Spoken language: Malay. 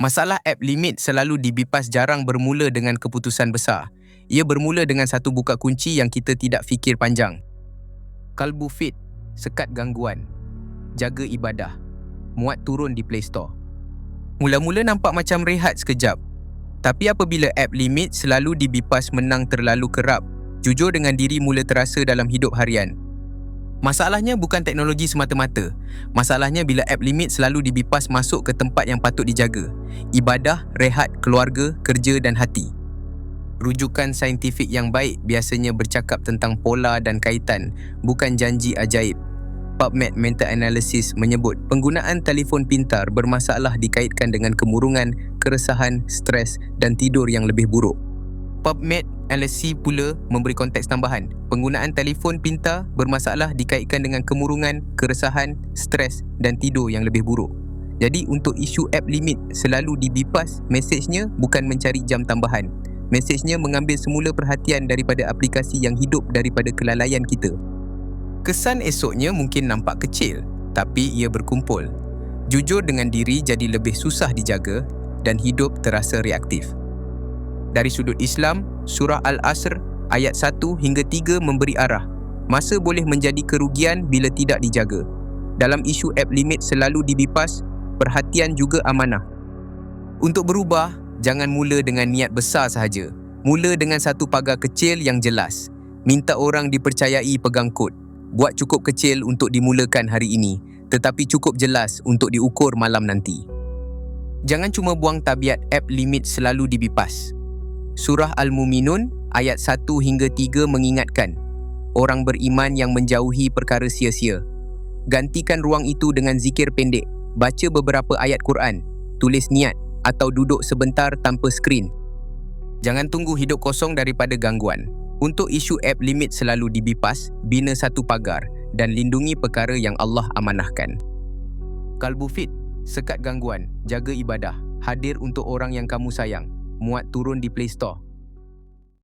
Masalah app limit selalu dibipas jarang bermula dengan keputusan besar. Ia bermula dengan satu buka kunci yang kita tidak fikir panjang. Kalbu Fit, sekat gangguan, jaga ibadah, muat turun di Play Store. Mula-mula nampak macam rehat sekejap. Tapi apabila app limit selalu dibipas menang terlalu kerap, jujur dengan diri mula terasa dalam hidup harian. Masalahnya bukan teknologi semata-mata. Masalahnya bila app limit selalu dibipas masuk ke tempat yang patut dijaga. Ibadah, rehat, keluarga, kerja dan hati. Rujukan saintifik yang baik biasanya bercakap tentang pola dan kaitan, bukan janji ajaib. PubMed Mental Analysis menyebut penggunaan telefon pintar bermasalah dikaitkan dengan kemurungan, keresahan, stres dan tidur yang lebih buruk. PubMed LSC pula memberi konteks tambahan. Penggunaan telefon pintar bermasalah dikaitkan dengan kemurungan, keresahan, stres dan tidur yang lebih buruk. Jadi untuk isu app limit selalu dibipas, mesejnya bukan mencari jam tambahan. Mesejnya mengambil semula perhatian daripada aplikasi yang hidup daripada kelalaian kita. Kesan esoknya mungkin nampak kecil, tapi ia berkumpul. Jujur dengan diri jadi lebih susah dijaga dan hidup terasa reaktif. Dari sudut Islam, surah Al-Asr ayat 1 hingga 3 memberi arah. Masa boleh menjadi kerugian bila tidak dijaga. Dalam isu app limit selalu dibipas, perhatian juga amanah. Untuk berubah, jangan mula dengan niat besar sahaja. Mula dengan satu pagar kecil yang jelas. Minta orang dipercayai pegang kod. Buat cukup kecil untuk dimulakan hari ini, tetapi cukup jelas untuk diukur malam nanti. Jangan cuma buang tabiat app limit selalu dibipas. Surah Al-Muminun ayat 1 hingga 3 mengingatkan orang beriman yang menjauhi perkara sia-sia. Gantikan ruang itu dengan zikir pendek, baca beberapa ayat Quran, tulis niat atau duduk sebentar tanpa skrin. Jangan tunggu hidup kosong daripada gangguan. Untuk isu app limit selalu dibipas, bina satu pagar dan lindungi perkara yang Allah amanahkan. Kalbu Fit, sekat gangguan, jaga ibadah, hadir untuk orang yang kamu sayang, muat turun di Play Store.